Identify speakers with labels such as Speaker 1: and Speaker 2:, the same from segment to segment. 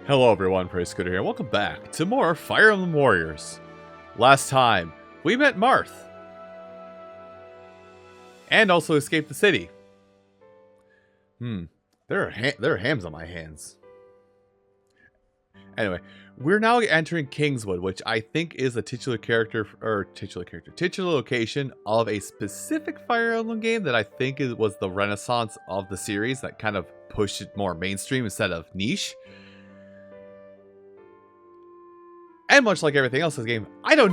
Speaker 1: Hello everyone, Praise Scooter here, and welcome back to more Fire Emblem Warriors. Last time, we met Marth. And also escaped the city. There are hams on my hands. Anyway, we're now entering Kingswood, which I think is a titular location of a specific Fire Emblem game that I think was the renaissance of the series that kind of pushed it more mainstream instead of niche. And much like everything else in this game, I don't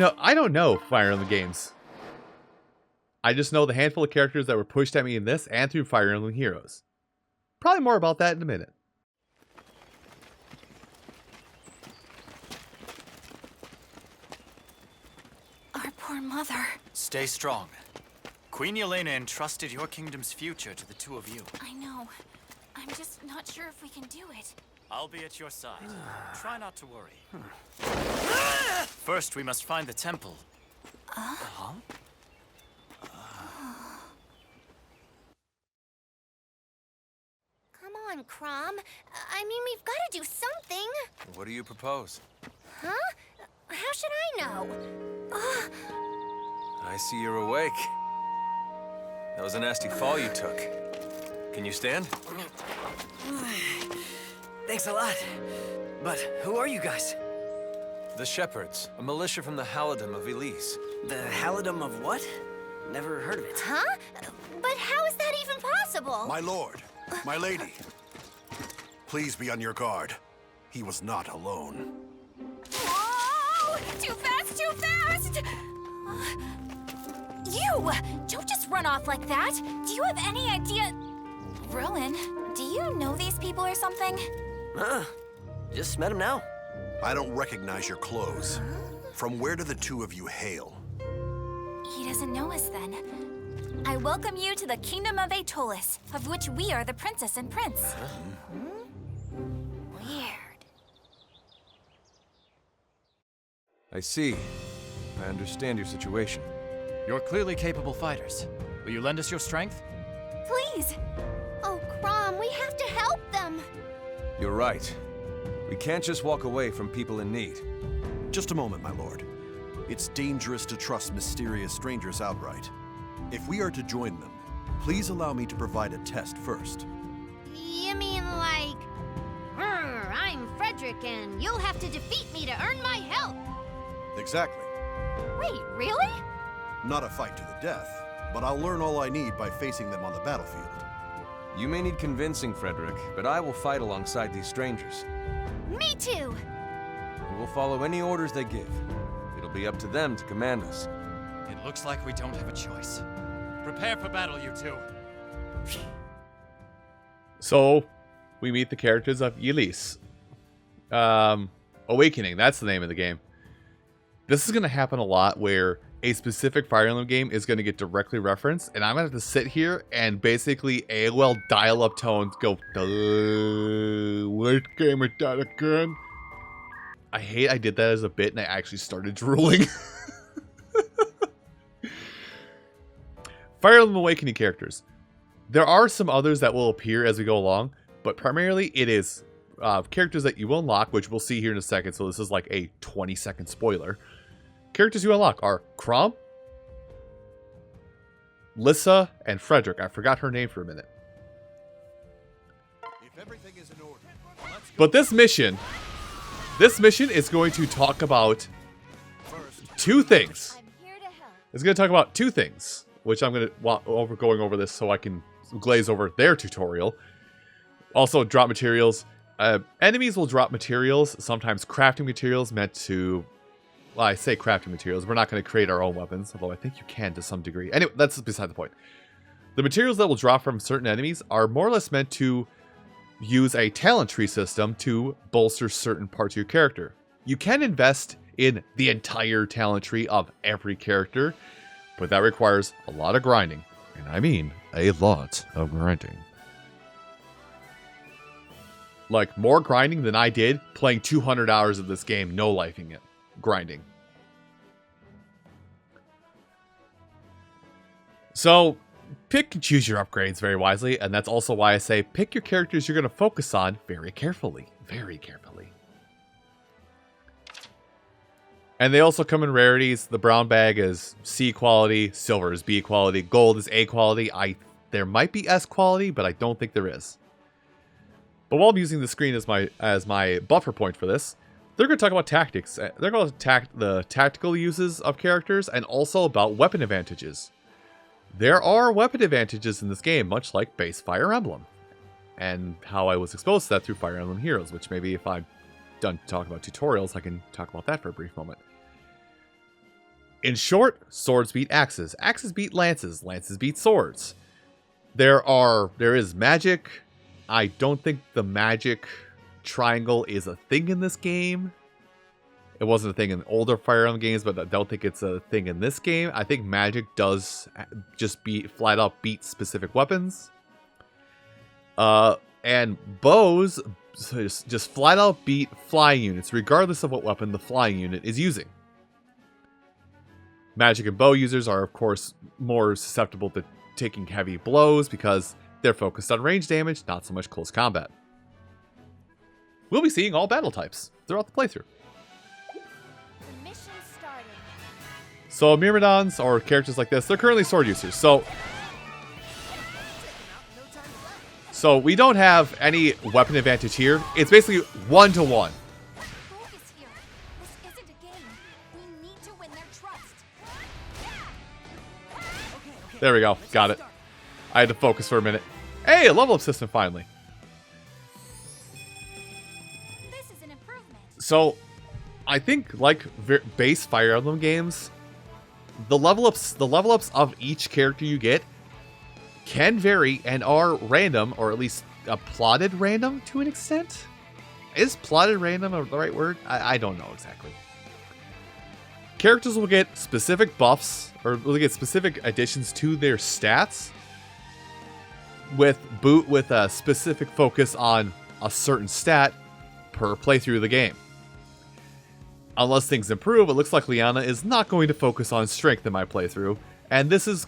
Speaker 1: know Fire Emblem games. I just know the handful of characters that were pushed at me in this and through Fire Emblem Heroes. Probably more about that in a minute.
Speaker 2: Our poor mother.
Speaker 3: Stay strong. Queen Yelena entrusted your kingdom's future to the two of you.
Speaker 2: I know. I'm just not sure if we can do it.
Speaker 3: I'll be at your side. Try not to worry. First, we must find the temple.
Speaker 2: Come on, Crom. I mean, we've got to do something.
Speaker 4: What do you propose?
Speaker 2: Huh? How should I know?
Speaker 4: I see you're awake. That was a nasty fall you took. Can you stand?
Speaker 5: Thanks a lot. But who are you guys?
Speaker 4: The Shepherds, a militia from the Halidom of Elise.
Speaker 5: The Halidom of what? Never heard of it.
Speaker 2: Huh? But how is that even possible?
Speaker 6: My lord, my lady, please be on your guard. He was not alone.
Speaker 2: Whoa! Too fast, too fast! You! Don't just run off like that. Do you have any idea... Rowan, do you know these people or something?
Speaker 5: Just met him now.
Speaker 6: I don't recognize your clothes. From where do the two of you hail?
Speaker 2: He doesn't know us then. I welcome you to the Kingdom of Aetolis, of which we are the princess and prince. Weird.
Speaker 4: I see. I understand your situation.
Speaker 3: You're clearly capable fighters. Will you lend us your strength?
Speaker 2: Please! Oh, Crom, we have to help them!
Speaker 4: You're right. We can't just walk away from people in need.
Speaker 6: Just a moment, my lord. It's dangerous to trust mysterious strangers outright. If we are to join them, please allow me to provide a test first.
Speaker 7: You mean like, I'm Frederick and you'll have to defeat me to earn my help?
Speaker 6: Exactly.
Speaker 2: Wait, really?
Speaker 6: Not a fight to the death, but I'll learn all I need by facing them on the battlefield.
Speaker 4: You may need convincing, Frederick, but I will fight alongside these strangers.
Speaker 2: Me too!
Speaker 4: We will follow any orders they give. It'll be up to them to command us.
Speaker 3: It looks like we don't have a choice. Prepare for battle, you two.
Speaker 1: So, we meet the characters of Elise. Awakening, that's the name of the game. This is going to happen a lot where a specific Fire Emblem game is going to get directly referenced, and I'm going to have to sit here and basically AOL dial-up tones go, what game is that again? I hate I did that as a bit and I actually started drooling. Fire Emblem Awakening characters. There are some others that will appear as we go along, but primarily it is characters that you will unlock, which we'll see here in a second, so this is like a 20-second spoiler. Characters you unlock are Crom, Lissa, and Frederick. I forgot her name for a minute.
Speaker 6: If everything is in order,
Speaker 1: but this mission is going to talk about two things.
Speaker 2: I'm here to help.
Speaker 1: It's going to talk about two things, which I'm going to going over this so I can glaze over their tutorial. Also, drop materials. Enemies will drop materials, sometimes crafting materials meant to... Well, I say crafting materials. We're not going to create our own weapons, although I think you can to some degree. Anyway, that's beside the point. The materials that will drop from certain enemies are more or less meant to use a talent tree system to bolster certain parts of your character. You can invest in the entire talent tree of every character, but that requires a lot of grinding. And I mean a lot of grinding. Like, more grinding than I did playing 200 hours of this game, no-lifing it. Grinding. So, pick and choose your upgrades very wisely, and that's also why I say pick your characters you're going to focus on very carefully. Very carefully. And they also come in rarities. The brown bag is C quality, silver is B quality, gold is A quality. There might be S quality, but I don't think there is. But while I'm using the screen as my buffer point for this, they're going to talk about tactics. They're going to attack the tactical uses of characters and also about weapon advantages. There are weapon advantages in this game, much like base Fire Emblem. And how I was exposed to that through Fire Emblem Heroes, which maybe if I'm done talking about tutorials, I can talk about that for a brief moment. In short, swords beat axes. Axes beat lances. Lances beat swords. There is magic. I don't think the magic triangle is a thing in this game. It wasn't a thing in older Fire Emblem games, but I don't think it's a thing in this game. I think magic does just flat out beat specific weapons. And bows just flat out beat flying units, regardless of what weapon the flying unit is using. Magic and bow users are, of course, more susceptible to taking heavy blows because they're focused on range damage, not so much close combat. We'll be seeing all battle types throughout the playthrough.
Speaker 7: Mission started.
Speaker 1: So Myrmidons, or characters like this, they're currently sword users. So we don't have any weapon advantage here. It's basically 1-to-1.
Speaker 2: Focus here. This isn't a game. We need to win their trust.
Speaker 1: There we go. Got it. I had to focus for a minute. Hey, a level up system finally.
Speaker 2: This is an improvement.
Speaker 1: So, I think like base Fire Emblem games, the level ups of each character you get can vary and are random, or at least plotted random to an extent. Is plotted random the right word? I don't know exactly. Characters will get specific buffs, or will get specific additions to their stats with a specific focus on a certain stat per playthrough of the game. Unless things improve, it looks like Liana is not going to focus on strength in my playthrough, and this is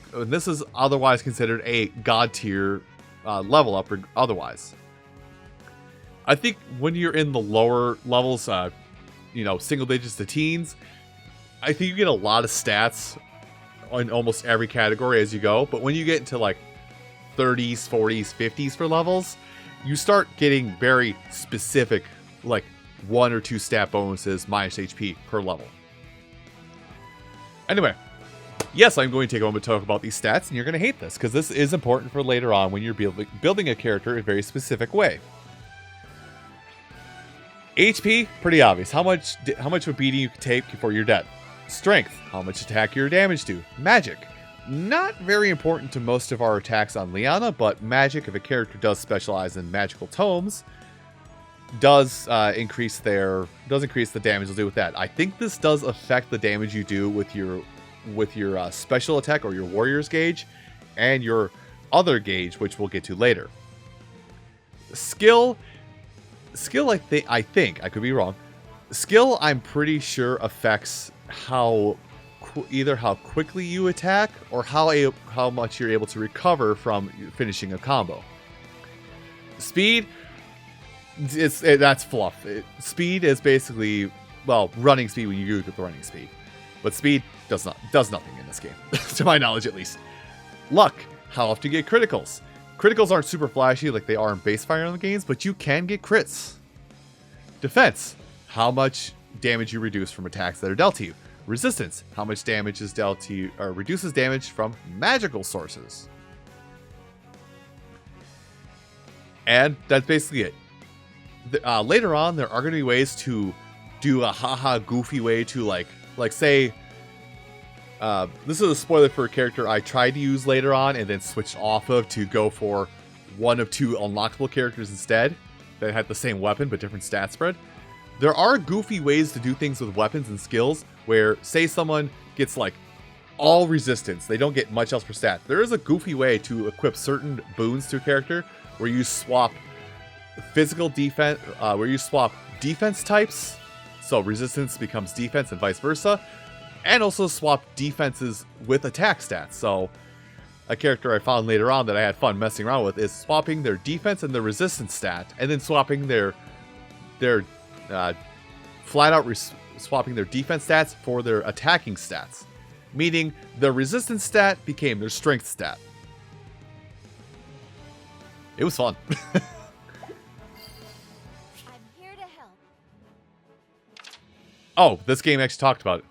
Speaker 1: otherwise considered a god tier level up. Otherwise, I think when you're in the lower levels, single digits to teens, I think you get a lot of stats on almost every category as you go. But when you get into like 30s, 40s, 50s for levels, you start getting very specific, like 1 or 2 stat bonuses minus HP per level. Anyway, yes, I'm going to take a moment to talk about these stats, and you're going to hate this, because this is important for later on when you're building a character in a very specific way. HP, pretty obvious. How much of a beating you can take before you're dead. Strength, how much attack your damage do. Magic, not very important to most of our attacks on Liana, but magic, if a character does specialize in magical tomes, does increase the damage they'll do with that. I think this does affect the damage you do with your special attack or your warrior's gauge and your other gauge, which we'll get to later. Skill, I think I could be wrong. Skill, I'm pretty sure affects either how quickly you attack or how much you're able to recover from finishing a combo. Speed, that's fluff. Speed is basically, well, running speed when you get the running speed, but speed does nothing in this game, to my knowledge at least. Luck, how often you get criticals. Criticals aren't super flashy like they are in base Fire Emblem games, but you can get crits. Defense, how much damage you reduce from attacks that are dealt to you. Resistance, how much damage is dealt to you, or reduces damage from magical sources. And that's basically it. Later on, there are going to be ways to do a haha goofy way to like say, this is a spoiler for a character I tried to use later on and then switched off of to go for one of 2 unlockable characters instead that had the same weapon but different stat spread. There are goofy ways to do things with weapons and skills where, say someone gets like all resistance, they don't get much else per stat. There is a goofy way to equip certain boons to a character where you swap physical defense, where you swap defense types, so resistance becomes defense and vice versa, and also swap defenses with attack stats. So a character I found later on that I had fun messing around with is swapping their defense and their resistance stat, and then swapping their flat out swapping their defense stats for their attacking stats, meaning the resistance stat became their strength stat. It was fun.
Speaker 7: I'm here to help.
Speaker 1: Oh, this game actually talked about it.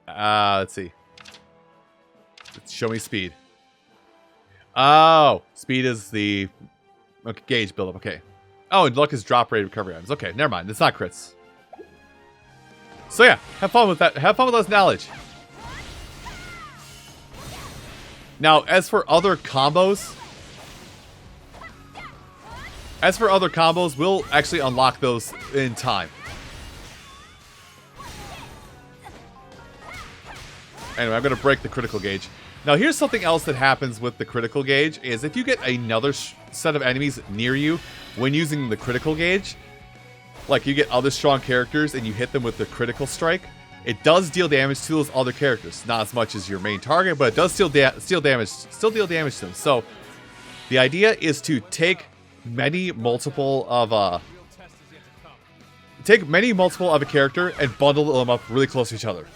Speaker 1: Let's see. Show me speed. Oh, speed is the gauge buildup. Okay. Oh, and luck is drop rate recovery items. Okay, never mind. It's not crits. So yeah, have fun with that. Have fun with those knowledge. Now, as for other combos, we'll actually unlock those in time. Anyway, I'm going to break the critical gauge. Now, here's something else that happens with the critical gauge, is if you get another set of enemies near you when using the critical gauge, like you get other strong characters and you hit them with the critical strike, it does deal damage to those other characters. Not as much as your main target, but it does still deal damage to them. So, the idea is to take many multiple of a character and bundle them up really close to each other.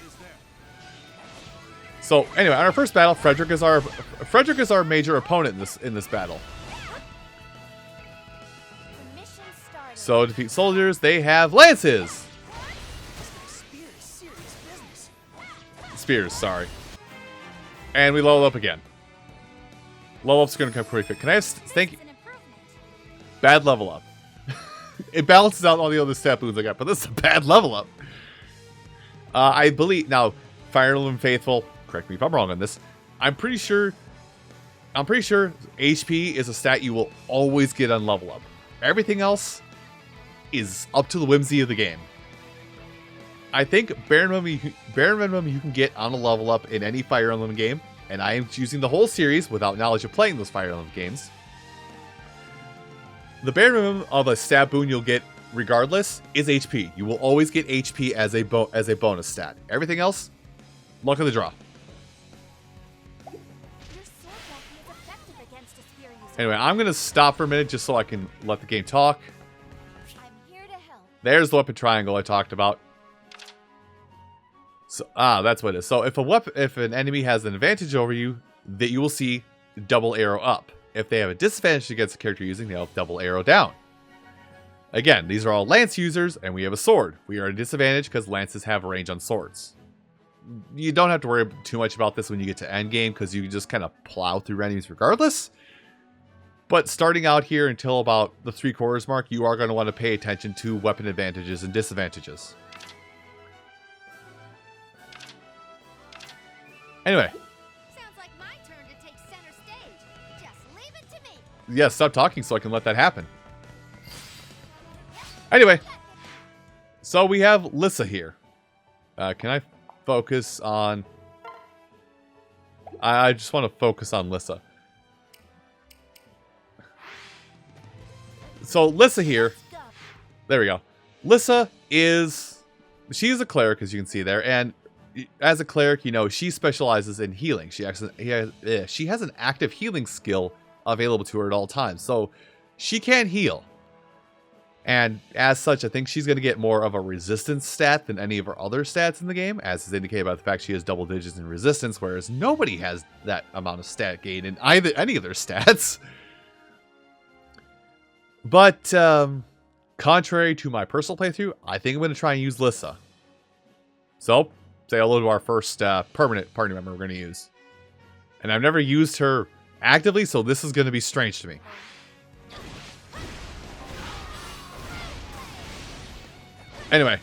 Speaker 1: So anyway, on our first battle, Frederick is our major opponent in this battle.
Speaker 7: The mission started.
Speaker 1: So to defeat soldiers, they have lances. Spears, sorry. And we level up again. Level up's gonna come pretty quick. Can I have thank you?
Speaker 7: It's an improvement.
Speaker 1: Bad level up. It balances out all the other stat boons I got, but this is a bad level up. I believe now, Fire Emblem Faithful. Correct me if I'm wrong on this. I'm pretty sure HP is a stat you will always get on level up. Everything else is up to the whimsy of the game. I think bare minimum you can get on a level up in any Fire Emblem game, and I am choosing the whole series without knowledge of playing those Fire Emblem games. The bare minimum of a stat boon you'll get regardless is HP. You will always get HP as a bonus stat. Everything else, luck of the draw.
Speaker 7: Your sword weapon is effective against a spear user.
Speaker 1: Anyway, I'm going to stop for a minute just so I can let the game talk.
Speaker 7: I'm here to help.
Speaker 1: There's the weapon triangle I talked about. So, that's what it is. So if an enemy has an advantage over you, that you will see double arrow up. If they have a disadvantage against the character using, they'll have double arrow down. Again, these are all lance users, and we have a sword. We are at a disadvantage because lances have range on swords. You don't have to worry too much about this when you get to endgame, because you just kind of plow through enemies regardless. But starting out here until about the 3/4 mark, you are going to want to pay attention to weapon advantages and disadvantages. Anyway.
Speaker 7: Sounds like my turn to take center stage. Just leave it to me.
Speaker 1: Yeah, stop talking so I can let that happen. Anyway. So we have Lissa here. Can I focus on... I just want to focus on Lissa. So Lissa here... There we go. Lissa is... She's a cleric, as you can see there, and as a cleric, you know, she specializes in healing. She has an active healing skill available to her at all times, so she can heal. And as such, I think she's going to get more of a resistance stat than any of her other stats in the game, as is indicated by the fact she has double digits in resistance, whereas nobody has that amount of stat gain in any of their stats. But contrary to my personal playthrough, I think I'm going to try and use Lissa. So, say hello to our first permanent party member we're going to use. And I've never used her actively, so this is going to be strange to me. Anyway,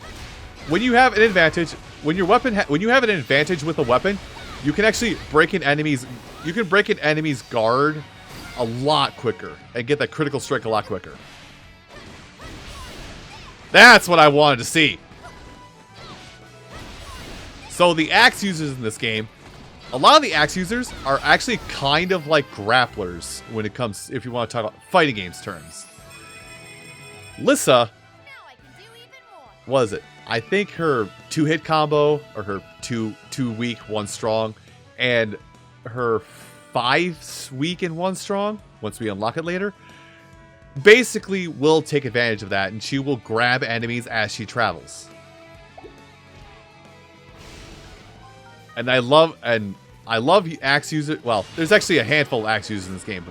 Speaker 1: when you have an advantage, when you have an advantage with a weapon, you can actually break an enemy's guard a lot quicker and get that critical strike a lot quicker. That's what I wanted to see. So the axe users in this game, a lot of the axe users are actually kind of like grapplers when it comes, if you want to talk about fighting games terms. Lissa,
Speaker 7: Now I can do even more.
Speaker 1: what is it? I think her 2-hit combo, or her two weak, 1 strong, and her 5 weak and 1 strong, once we unlock it later, basically will take advantage of that, and she will grab enemies as she travels. And I love axe user. Well, there's actually a handful of axe users in this game,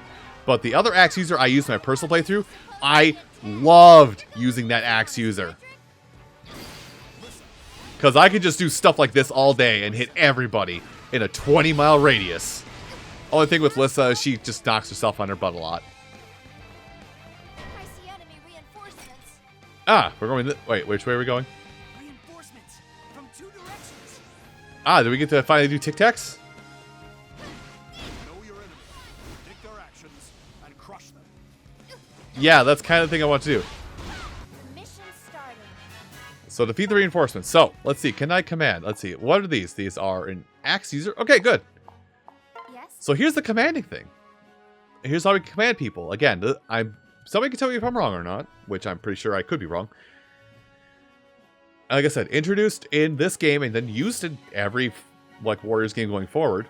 Speaker 1: but the other axe user I used in my personal playthrough, I loved using that axe user. Because I could just do stuff like this all day and hit everybody in a 20-mile radius. Only thing with Lissa is she just knocks herself on her butt a lot.
Speaker 7: I see enemy reinforcements.
Speaker 1: Ah, we're going... Wait, which way are we going?
Speaker 5: Reinforcements from 2 directions.
Speaker 1: Ah, did we get to finally do tic-tacs?
Speaker 6: Know your enemy, predict their actions, and crush them.
Speaker 1: Yeah, that's kind of the thing I want to do.
Speaker 7: Mission starting.
Speaker 1: So defeat the reinforcements. So, let's see. Can I command? Let's see. What are these? These are an axe user. Okay, good.
Speaker 2: Yes?
Speaker 1: So here's the commanding thing. Here's how we command people. Again, somebody can tell me if I'm wrong or not, which I'm pretty sure I could be wrong. Like I said, introduced in this game and then used in every like Warriors game going forward.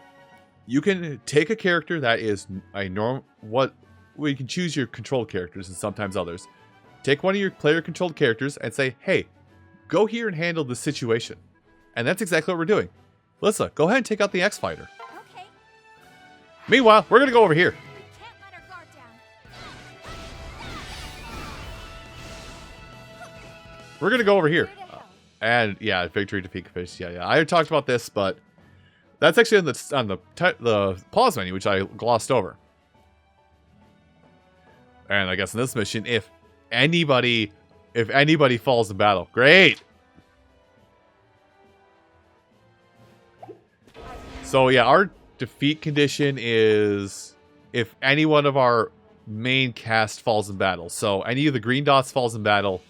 Speaker 1: You can take a character that is a norm. You can choose your controlled characters and sometimes others. Take one of your player-controlled characters and say, "Hey, go here and handle this situation." And that's exactly what we're doing. Lissa, go ahead and take out the X-Fighter.
Speaker 2: Okay.
Speaker 1: Meanwhile, we're gonna go over here.
Speaker 2: We can't let our guard down.
Speaker 1: We're gonna go over here.
Speaker 2: Where to hell?
Speaker 1: And yeah, victory, defeat, fish. Yeah. I already talked about this, but that's actually on the pause menu, which I glossed over. And I guess in this mission, if anybody falls in battle, great. So yeah, our defeat condition is if any one of our main cast falls in battle. So any of the green dots falls in battle.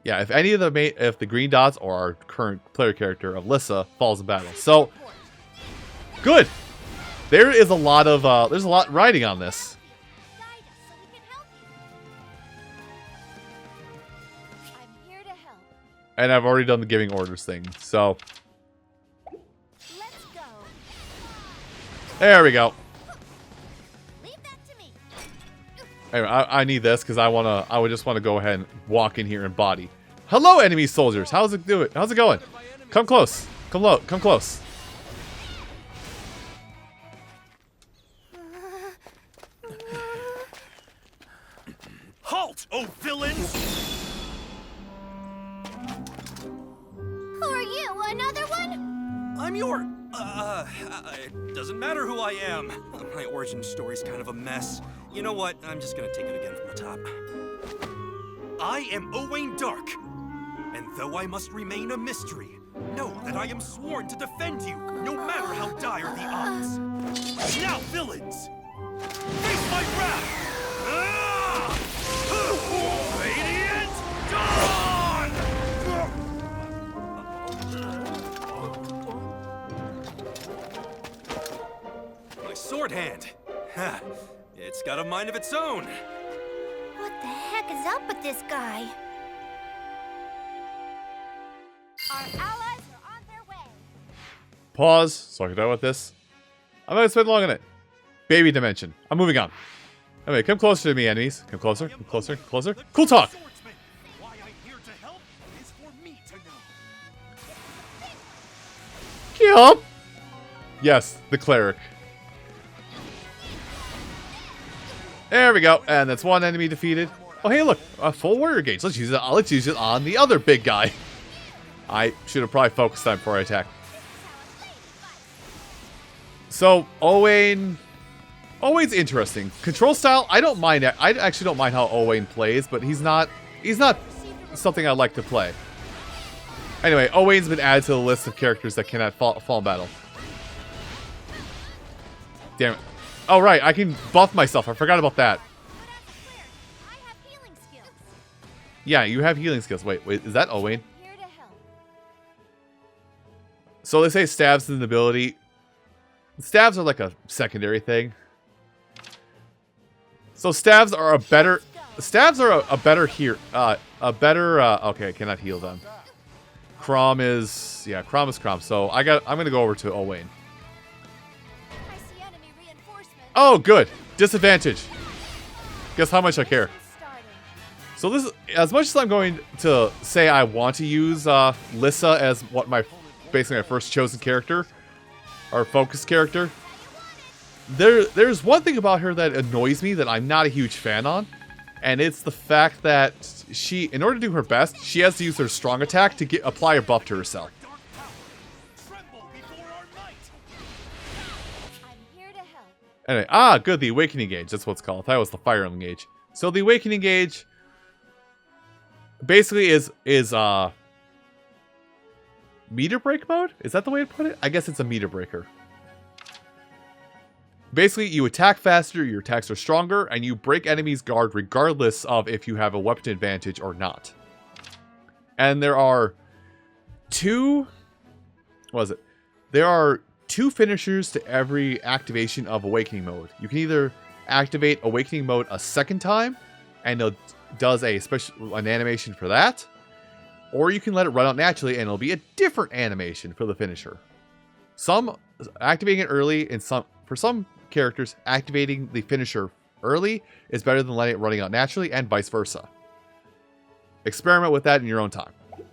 Speaker 1: Yeah, if any of if the green dots or our current player character of Lissa falls in battle. So good. There is a lot of there's a lot riding on this.
Speaker 7: Guide us so we can help you. I'm here to help.
Speaker 1: And I've already done the giving orders thing. So
Speaker 7: Let's go.
Speaker 1: there we go.
Speaker 7: Leave that to me.
Speaker 1: Anyway, I need this because I would just want to go ahead and walk in here and body. Hello, enemy soldiers. How's it doing? How's it going? Come close. Come close.
Speaker 3: Halt, oh villains!
Speaker 7: Who are you? Another one?
Speaker 5: I'm your... it doesn't matter who I am. My origin story's kind of a mess. You know what? I'm just gonna take it again from the top. I am Owain Dark. And though I must remain a mystery, know that I am sworn to defend you, no matter how dire the odds. Now, villains! Face my wrath! Ah! Radiant Dawn! My sword hand. Ha! It's got a mind of its own.
Speaker 7: What the heck is up with this guy? Our allies are on their way.
Speaker 1: Pause so I can talk about this. I'm not gonna spend long on it. Baby dimension. I'm moving on. Anyway, come closer to me, enemies. Come closer. Come closer. Come closer. Cool talk.
Speaker 6: Swordsman, why I'm here to help is for me to know.
Speaker 1: Yup. Yes, the cleric. There we go. And that's one enemy defeated. Oh, hey, look. A full warrior gauge. Let's use it. Let's use it on the other big guy. I should have probably focused time before I attack. So, Owain's interesting. Control style, I don't mind. I actually don't mind how Owain plays, but he's not something I like to play. Anyway, Owain's been added to the list of characters that cannot fall in battle. Damn it. Oh, right, I can buff myself. I forgot about that.
Speaker 7: I have healing skills.
Speaker 1: Yeah, you have healing skills. Wait, is that Owain?
Speaker 7: Here to help.
Speaker 1: So they say stabs is an ability. Stabs are like a secondary thing. So stabs are a better here. Okay, I cannot heal them. Crom is Crom. So I'm gonna go over to Owain.
Speaker 7: I see enemy reinforcements.
Speaker 1: Oh, good. Disadvantage. Guess how much I care. So this, as much as I'm going to say I want to use Lissa as basically my first chosen character, or focus character, there's one thing about her that annoys me that I'm not a huge fan on, and it's the fact that she, in order to do her best, she has to use her strong attack to apply a buff to herself. Anyway, good, the Awakening Gauge, that's what it's called. I thought it was the Fire Emblem Gauge. So the Awakening Gauge basically is meter break mode? Is that the way to put it? I guess it's a meter breaker. Basically, you attack faster, your attacks are stronger, and you break enemies' guard regardless of if you have a weapon advantage or not. And there are two finishers to every activation of Awakening Mode. You can either activate Awakening Mode a second time, and it does an animation for that, or you can let it run out naturally, and it'll be a different animation for the finisher. Activating it early, and for some characters, activating the finisher early is better than letting it running out naturally, and vice versa. Experiment with that in your own time.
Speaker 7: Let's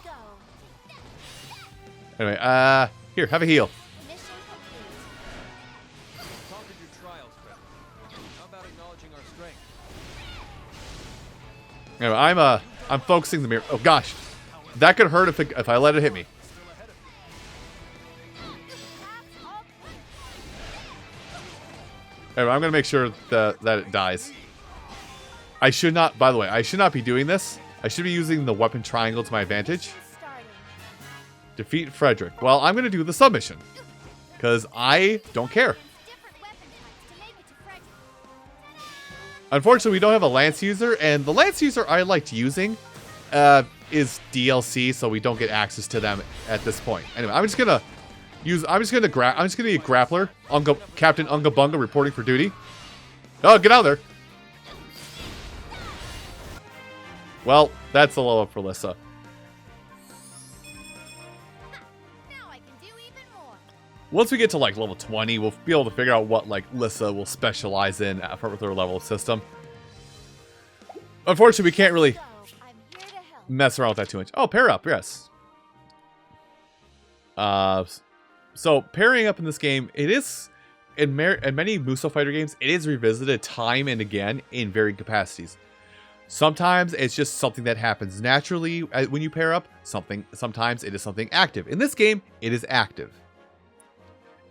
Speaker 7: go.
Speaker 1: Anyway, here, have a heal.
Speaker 7: Mission complete.
Speaker 4: Conquered your trials, Frederick. How about acknowledging our strength?
Speaker 1: Anyway, I'm focusing the mirror. Oh gosh, that could hurt if I let it hit me. Anyway, I'm gonna make sure that it dies. I should not. By the way, I should not be doing this. I should be using the weapon triangle to my advantage. Defeat Frederick. Well, I'm gonna do the submission because I don't care.
Speaker 7: Different weapon types to make it to Frederick.
Speaker 1: Unfortunately, we don't have a Lance user, and the Lance user I liked using is DLC, so we don't get access to them at this point. Anyway, I'm just gonna be a grappler. Captain Unga Bunga reporting for duty. Oh, get out of there! Well, that's a level up for Lissa.
Speaker 7: Now I can do even more.
Speaker 1: Once we get to like level 20, we'll be able to figure out what like Lissa will specialize in with her level system. Unfortunately, we can't really
Speaker 7: So, I'm here to help.
Speaker 1: mess around with that too much. Oh, pair up, yes. So pairing up in this game, it is in many Muso Fighter games, it is revisited time and again in varying capacities. Sometimes it's just something that happens naturally when you pair up. Sometimes it is something active. In this game, it is active.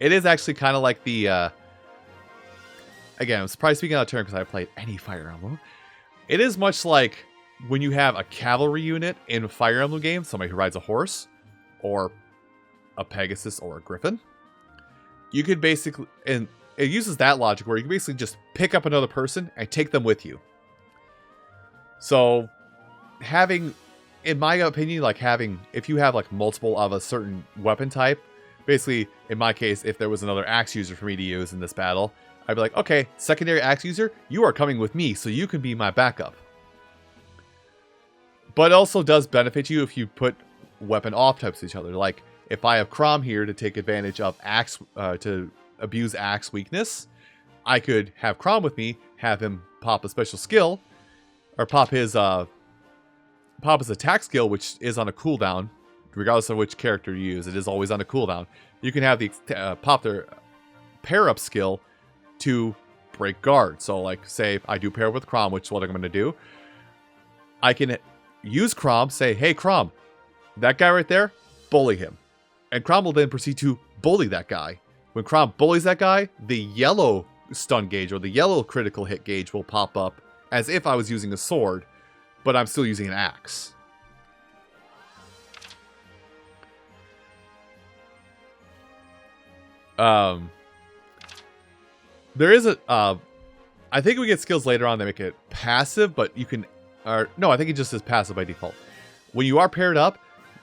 Speaker 1: It is actually kind of like the again, I'm surprised speaking out of turn because I played any Fire Emblem. It is much like when you have a cavalry unit in a Fire Emblem game, somebody who rides a horse, or a Pegasus, or a Griffin. You could basically, and it uses that logic where you can basically just pick up another person and take them with you. So, in my opinion, if you have like multiple of a certain weapon type, basically, in my case, if there was another axe user for me to use in this battle, I'd be like, okay, secondary axe user, you are coming with me, so you can be my backup. But it also does benefit you if you put weapon off types to each other. Like, if I have Crom here to take advantage of axe, to abuse axe weakness, I could have Crom with me, have him pop a special skill, or pop his attack skill, which is on a cooldown, regardless of which character you use. It is always on a cooldown. You can have the pop their pair up skill to break guard. So, like, say I do pair with Crom, which is what I'm going to do. I can use Crom, say, hey, Crom, that guy right there, bully him. And Crom will then proceed to bully that guy. When Crom bullies that guy, the yellow stun gauge or the yellow critical hit gauge will pop up as if I was using a sword, but I'm still using an axe. There is I think we get skills later on that make it passive, but you can, no, I think it just is passive by default. When you are paired up,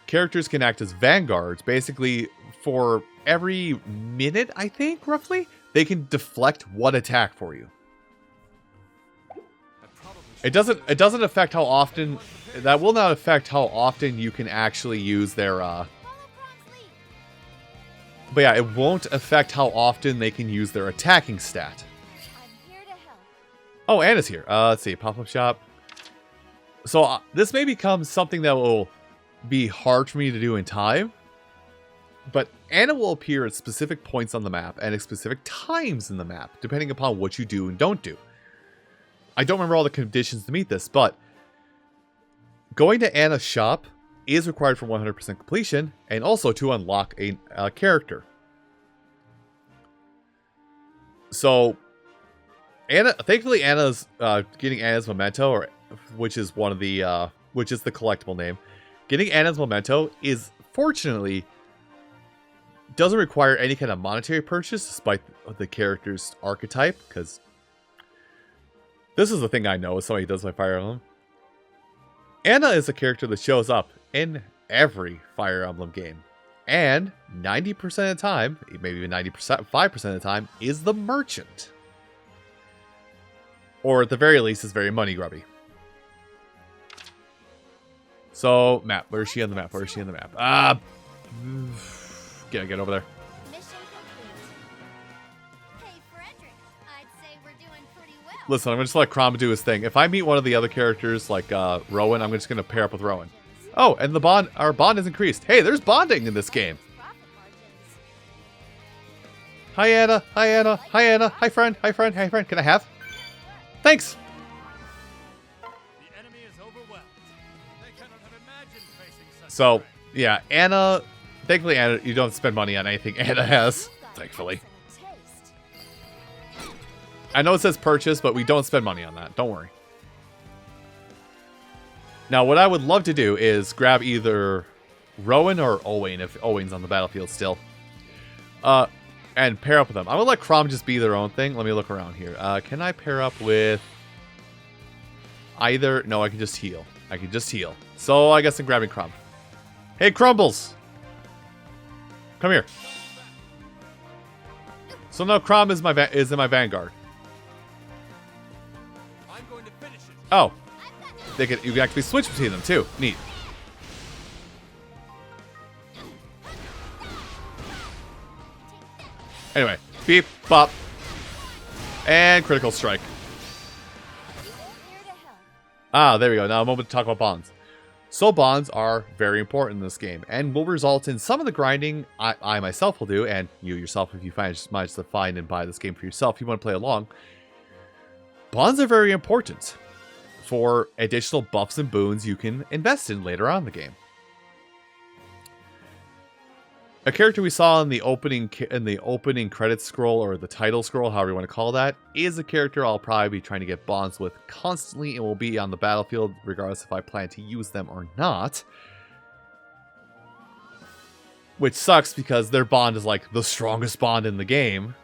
Speaker 1: characters can act as vanguards. Basically, for every minute, I think, roughly, they can deflect one attack for you. It doesn't affect how often, that will not affect how often you can actually use their, But yeah, it won't affect how often they can use their attacking stat.
Speaker 7: I'm here to help.
Speaker 1: Oh, Anna's here. Let's see. Pop-up shop. So this may become something that will be hard for me to do in time. But Anna will appear at specific points on the map and at specific times in the map, depending upon what you do and don't do. I don't remember all the conditions to meet this, but going to Anna's shop is required for 100% completion and also to unlock a character. So, thankfully, Anna's getting Anna's Memento, which is one of the which is the collectible name. Getting Anna's Memento is fortunately doesn't require any kind of monetary purchase, despite the character's archetype. Because this is the thing I know as somebody who does my Fire Emblem. Anna is a character that shows up in every Fire Emblem game, and 90% of the time, maybe even 5% of the time, is the merchant. Or at the very least, is very money grubby. So, map. Where is she on the map? Where is she on the map? Get over there.
Speaker 7: Mission complete. Hey, Frederick. I'd say we're doing pretty well.
Speaker 1: Listen, I'm going to just let Crom do his thing. If I meet one of the other characters, like Rowan, I'm just going to pair up with Rowan. Oh, and our bond is increased. Hey, there's bonding in this game.
Speaker 7: Profit margins.
Speaker 1: Hi, Anna. Hi, Anna. Hi, Anna. Hi, friend. Hi, friend. Hi, friend. Can I have? Thanks.
Speaker 3: The enemy is overwhelmed. They cannot have imagined facing such
Speaker 1: So,
Speaker 3: a threat.
Speaker 1: yeah, Anna... Thankfully, Anna, you don't spend money on anything Anna has. Thankfully. I know it says purchase, but we don't spend money on that. Don't worry. Now, what I would love to do is grab either Rowan or Owain, if Owain's on the battlefield still. And pair up with them. I'm going to let Crom just be their own thing. Let me look around here. Can I pair up with either? No, I can just heal. I can just heal. So I guess I'm grabbing Crom. Hey, Crumbles! Come here. So now Crom is in my vanguard.
Speaker 3: I'm going to finish it.
Speaker 1: Oh, you can actually switch between them too. Neat. Anyway, beep, bop, and critical strike.
Speaker 7: Here to help.
Speaker 1: Ah, there we go. Now a moment to talk about bonds. So bonds are very important in this game and will result in some of the grinding I myself will do, and you yourself if you manage to find and buy this game for yourself if you want to play along. Bonds are very important for additional buffs and boons you can invest in later on in the game. A character we saw in the opening credits scroll, or the title scroll, however you want to call that, is a character I'll probably be trying to get bonds with constantly and will be on the battlefield regardless if I plan to use them or not. Which sucks because their bond is like the strongest bond in the game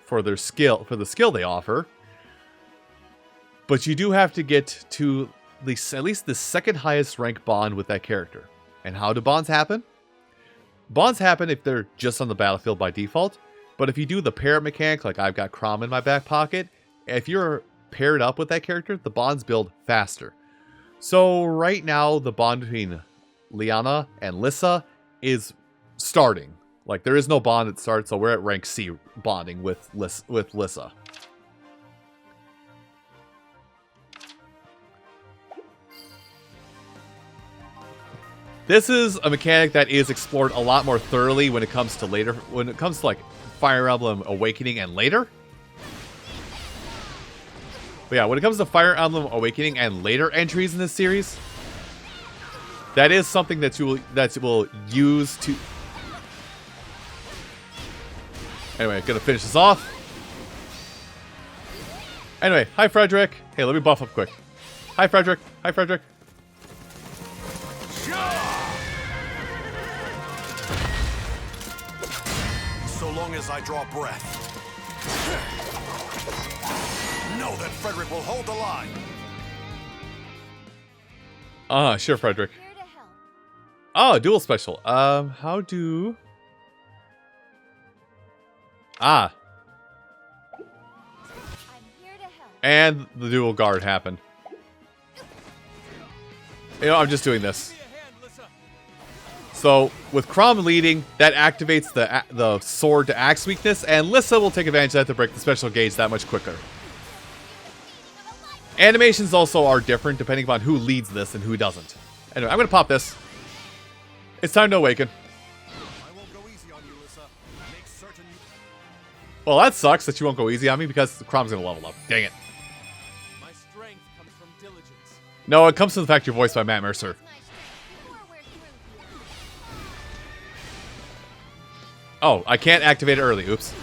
Speaker 1: for the skill they offer. But you do have to get to at least the second highest rank bond with that character. And how do bonds happen? Bonds happen if they're just on the battlefield by default, but if you do the pair mechanic, like I've got Crom in my back pocket, if you're paired up with that character, the bonds build faster. So right now, the bond between Liana and Lissa is starting. Like, there is no bond that starts, so we're at rank C bonding with Lissa. This is a mechanic that is explored a lot more thoroughly when it comes to like Fire Emblem Awakening and later. But yeah, when it comes to Fire Emblem Awakening and later entries in this series, that is something that you will use to. Anyway, gonna finish this off. Anyway, hi Frederick. Hey, let me buff up quick. Hi Frederick. Hi Frederick.
Speaker 6: So long as I draw breath. Know that Frederick will hold the line.
Speaker 1: Sure, Frederick.
Speaker 7: Here to help.
Speaker 1: Oh, dual special. How do...
Speaker 7: I'm here to help.
Speaker 1: And the dual guard happened. You know, I'm just doing this. So with Chrom leading, that activates the sword to axe weakness, and Lissa will take advantage of that to break the special gauge that much quicker. Animations also are different depending upon who leads this and who doesn't. Anyway, I'm going to pop this. It's time to awaken.
Speaker 6: I won't go easy on you, Lissa. Make certain you...
Speaker 1: Well, that sucks that you won't go easy on me because Chrom's going to level up. Dang it.
Speaker 3: My strength comes from diligence.
Speaker 1: No, it comes from the fact you're voiced by Matt Mercer. Oh, I can't activate it early. Oops.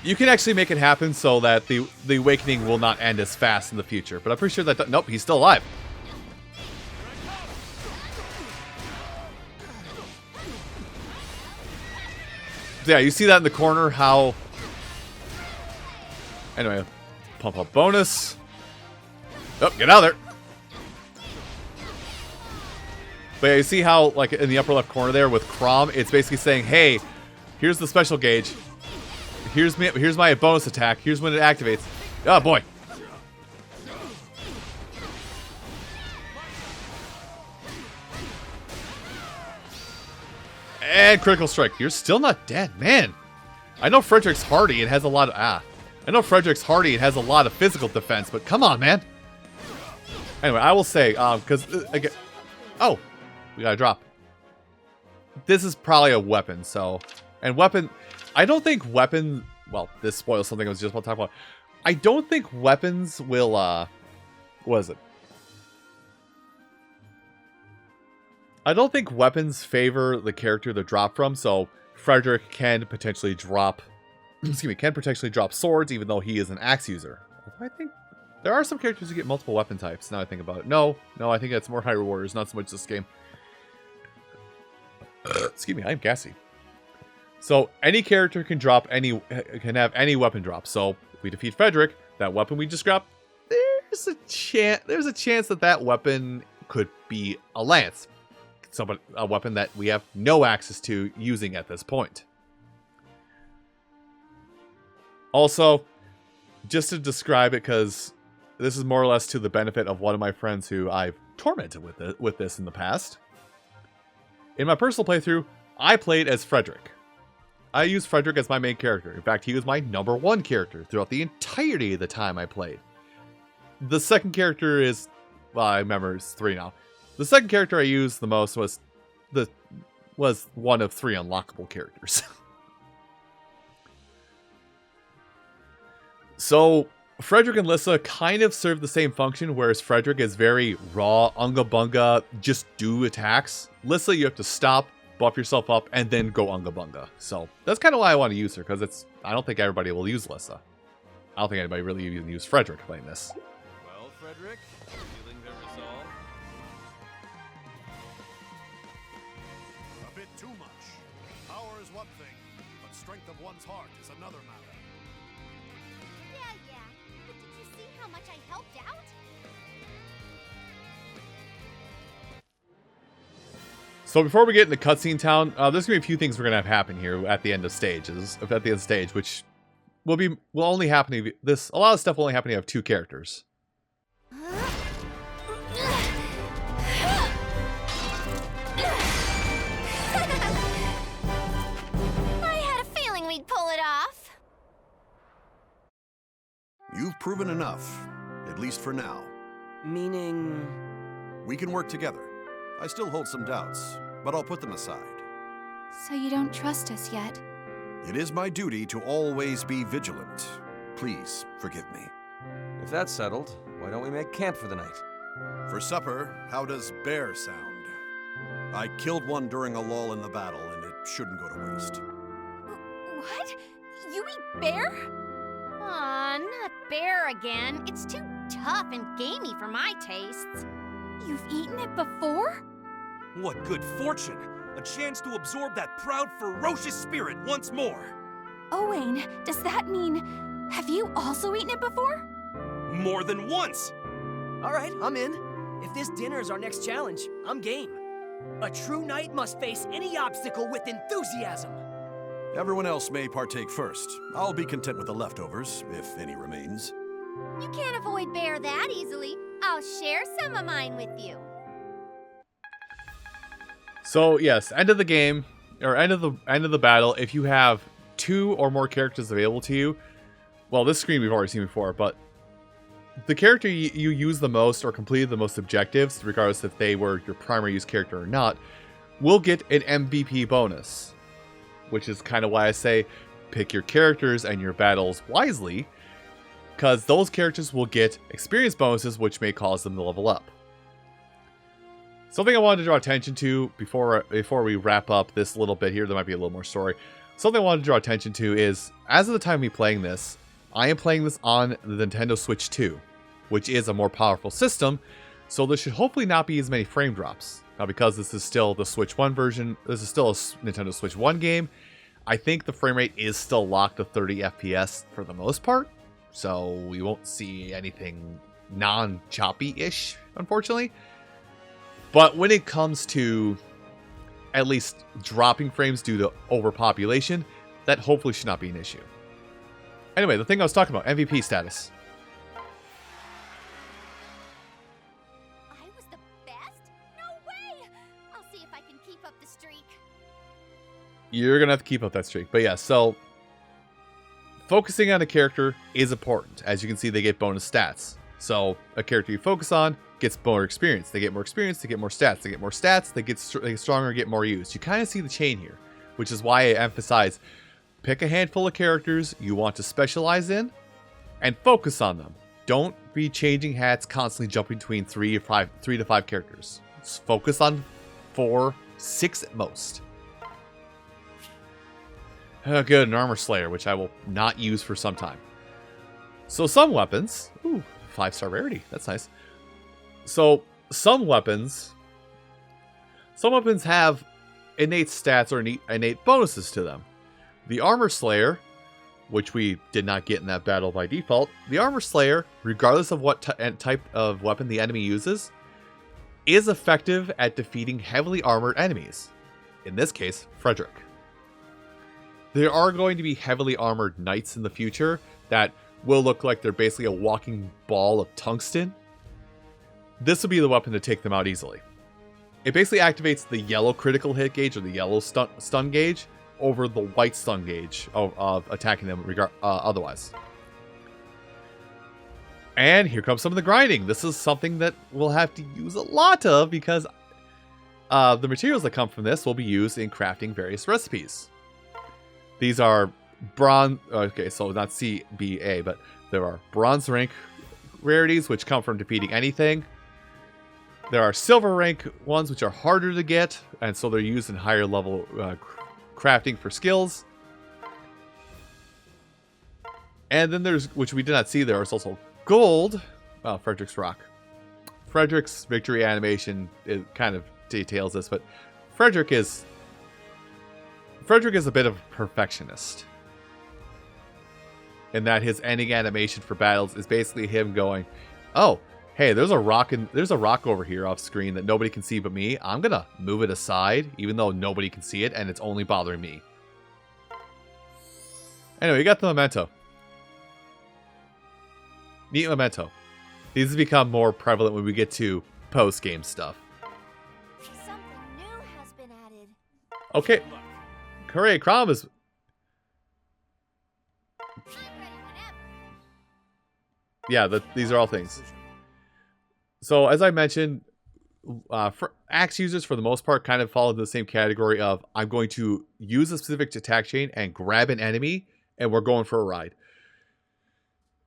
Speaker 1: You can actually make it happen so that the awakening will not end as fast in the future. But I'm pretty sure that... Nope, he's still alive. So yeah, you see that in the corner, how... Anyway, pump up bonus. Oh, get out of there. But yeah, you see how, like, in the upper left corner there with Chrom, it's basically saying, hey, here's the special gauge. Here's my bonus attack. Here's when it activates. Oh, boy. And critical strike. You're still not dead, man. I know Frederick's hardy and has a lot of... I know Frederick's hardy and has a lot of physical defense, but come on, man. Anyway, I will say, because... again, oh, we got a drop. This is probably a weapon, so... And weapon... I don't think weapon... Well, this spoils something I was just about to talk about. I don't think weapons will, what is it? I don't think weapons favor the character to drop from, so Frederick can potentially drop... excuse me, can potentially drop swords, even though he is an axe user. I think there are some characters who get multiple weapon types, now I think about it. No, I think that's more Hyrule Warriors, not so much this game. Excuse me, I'm gassy. So any character can drop can have any weapon drop. So if we defeat Frederick, that weapon we just grabbed, there's a chance that weapon could be a lance. A weapon that we have no access to using at this point. Also, just to describe it, because this is more or less to the benefit of one of my friends who I've tormented with this in the past. In my personal playthrough, I played as Frederick. I used Frederick as my main character. In fact, he was my #1 character throughout the entirety of the time I played. The second character is... Well, I remember it's 3 now. The second character I used the most was one of 3 unlockable characters. So, Frederick and Lissa kind of serve the same function, whereas Frederick is very raw, unga-bunga, just do attacks. Lissa, you have to stop, buff yourself up, and then go unga-bunga. So, that's kind of why I want to use her, because I don't think everybody will use Lissa. I don't think anybody really even use Frederick playing this.
Speaker 4: Well, Frederick, feeling their resolve?
Speaker 6: A bit too much. Power is one thing, but strength of one's heart is another matter.
Speaker 7: Yeah. But did you see how much I helped out?
Speaker 1: So before we get into Cutscene Town, there's gonna be a few things we're gonna have happen here at the end of stages, which will only happen if a lot of stuff will only happen if you have 2 characters.
Speaker 7: I had a feeling we'd pull it off.
Speaker 6: You've proven enough, at least for now.
Speaker 8: Meaning...
Speaker 6: We can work together. I still hold some doubts, but I'll put them aside.
Speaker 2: So you don't trust us yet?
Speaker 6: It is my duty to always be vigilant. Please forgive me.
Speaker 8: If that's settled, why don't we make camp for the night?
Speaker 6: For supper, how does bear sound? I killed one during a lull in the battle, and it shouldn't go to waste.
Speaker 2: What? You eat bear?
Speaker 7: Aw, not bear again. It's too tough and gamey for my tastes.
Speaker 2: You've eaten it before?
Speaker 5: What good fortune! A chance to absorb that proud, ferocious spirit once more!
Speaker 2: Owain, does that mean... Have you also eaten it before?
Speaker 5: More than once!
Speaker 9: All right, I'm in. If this dinner is our next challenge, I'm game. A true knight must face any obstacle with enthusiasm.
Speaker 6: Everyone else may partake first. I'll be content with the leftovers, if any remains.
Speaker 7: You can't avoid bear that easily. I'll share some of mine with you.
Speaker 1: So yes, end of the game, or end of the battle, if you have 2 or more characters available to you, well, this screen we've already seen before, but the character you use the most or completed the most objectives, regardless if they were your primary use character or not, will get an MVP bonus. Which is kind of why I say pick your characters and your battles wisely, because those characters will get experience bonuses, which may cause them to level up. Something I wanted to draw attention to before we wrap up this little bit here, there might be a little more story. Something I wanted to draw attention to is, as of the time of me playing this, I am playing this on the Nintendo Switch 2, which is a more powerful system, so there should hopefully not be as many frame drops. Now, because this is still the Switch 1 version, this is still a Nintendo Switch 1 game, I think the frame rate is still locked to 30 FPS for the most part, so we won't see anything non-choppy-ish, unfortunately. But when it comes to at least dropping frames due to overpopulation, that hopefully should not be an issue. Anyway, the thing I was talking about, MVP status.
Speaker 7: I was the best? No way! I'll see if I can keep up the streak.
Speaker 1: You're going to have to keep up that streak. But yeah, so focusing on a character is important. As you can see, they get bonus stats. So a character you focus on gets more experience. They get more experience, they get more stats. They get more stats, they get stronger, get more use. You kind of see the chain here, which is why I emphasize pick a handful of characters you want to specialize in and focus on them. Don't be changing hats, constantly jumping between 3 to 5 characters. Just focus on 4, 6 at most. Good, an Armor Slayer, which I will not use for some time. So some weapons... Ooh, 5-star rarity. That's nice. So some weapons have innate stats or innate bonuses to them. The Armor Slayer, which we did not get in that battle by default, the Armor Slayer, regardless of what type of weapon the enemy uses, is effective at defeating heavily armored enemies. In this case, Frederick. There are going to be heavily armored knights in the future that will look like they're basically a walking ball of tungsten. This will be the weapon to take them out easily. It basically activates the yellow critical hit gauge or the yellow stun gauge over the white stun gauge of attacking them otherwise. And here comes some of the grinding. This is something that we'll have to use a lot of because the materials that come from this will be used in crafting various recipes. These are bronze, okay, so not CBA, but there are bronze rank rarities which come from defeating anything. There are silver rank ones which are harder to get, and so they're used in higher level crafting for skills. And then there's, which we did not see there, is also gold. Well, Frederick's Rock. Frederick's victory animation, it kind of details this, but Frederick is a bit of a perfectionist. In that his ending animation for battles is basically him going, oh, hey, there's a rock over here off screen that nobody can see but me. I'm gonna move it aside, even though nobody can see it, and it's only bothering me. Anyway, you got the memento. Neat memento. These have become more prevalent when we get to post-game stuff.
Speaker 7: Something new has been added.
Speaker 1: Okay. Hooray, Crom is...
Speaker 7: I'm ready whenever.
Speaker 1: Yeah, these are all things. So, as I mentioned, axe users, for the most part, kind of fall into the same category of, I'm going to use a specific attack chain and grab an enemy, and we're going for a ride.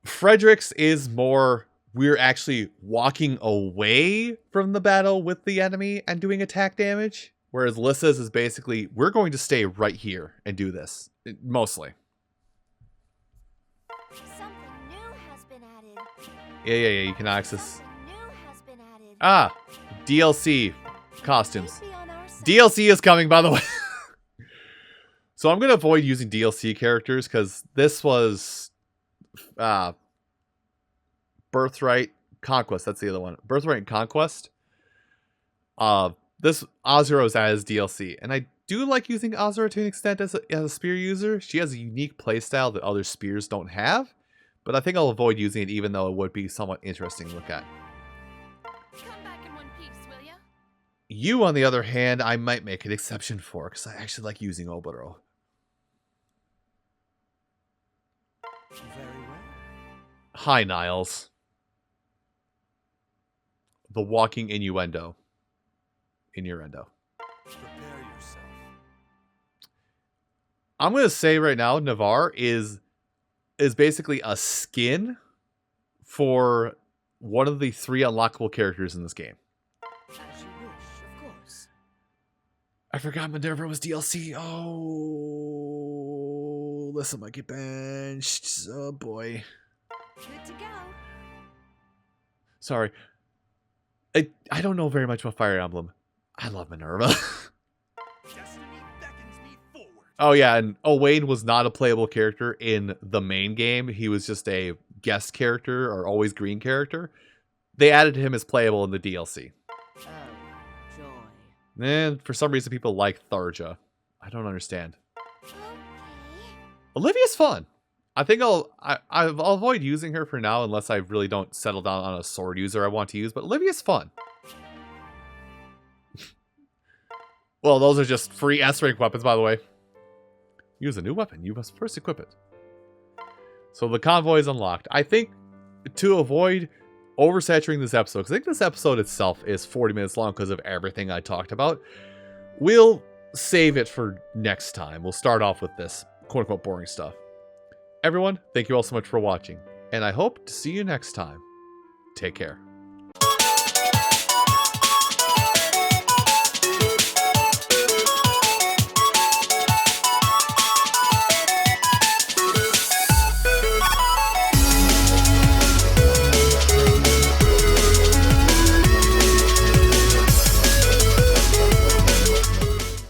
Speaker 1: Frederick's is more, we're actually walking away from the battle with the enemy and doing attack damage. Whereas Lissa's is basically, we're going to stay right here and do this. Mostly.
Speaker 7: Something new has been added.
Speaker 1: Yeah, you can access...
Speaker 7: Something new has been added.
Speaker 1: Ah! DLC costumes.
Speaker 7: Please be on our side.
Speaker 1: DLC is coming, by the way. So I'm going to avoid using DLC characters, because this was... Birthright Conquest, that's the other one. Birthright and Conquest. This Azura's as DLC, and I do like using Azura to an extent as a spear user. She has a unique playstyle that other spears don't have, but I think I'll avoid using it even though it would be somewhat interesting to look at. You, on the other hand, I might make an exception for, because I actually like using Oboro.
Speaker 9: Very well.
Speaker 1: Hi, Niles. The walking innuendo. Innuendo.
Speaker 6: Prepare yourself.
Speaker 1: I'm going to say right now, Navarre is basically a skin for one of the 3 unlockable characters in this game.
Speaker 9: As you wish, of course.
Speaker 1: I forgot Minerva was DLC. Oh, listen, might get benched. Oh, boy.
Speaker 7: Good to go.
Speaker 1: Sorry. I don't know very much about Fire Emblem. I love Minerva.
Speaker 5: Destiny beckons me forward.
Speaker 1: Oh, yeah, and Owain was not a playable character in the main game. He was just a guest character or always green character. They added him as playable in the DLC.
Speaker 9: Oh, joy.
Speaker 1: And for some reason, people like Tharja. I don't understand.
Speaker 7: Okay.
Speaker 1: Olivia's fun. I think I'll avoid using her for now unless I really don't settle down on a sword user I want to use, but Olivia's fun. Well, those are just free S-rank weapons, by the way. Use a new weapon. You must first equip it. So the convoy is unlocked. I think to avoid oversaturating this episode, because I think this episode itself is 40 minutes long because of everything I talked about, we'll save it for next time. We'll start off with this quote-unquote boring stuff. Everyone, thank you all so much for watching, and I hope to see you next time. Take care.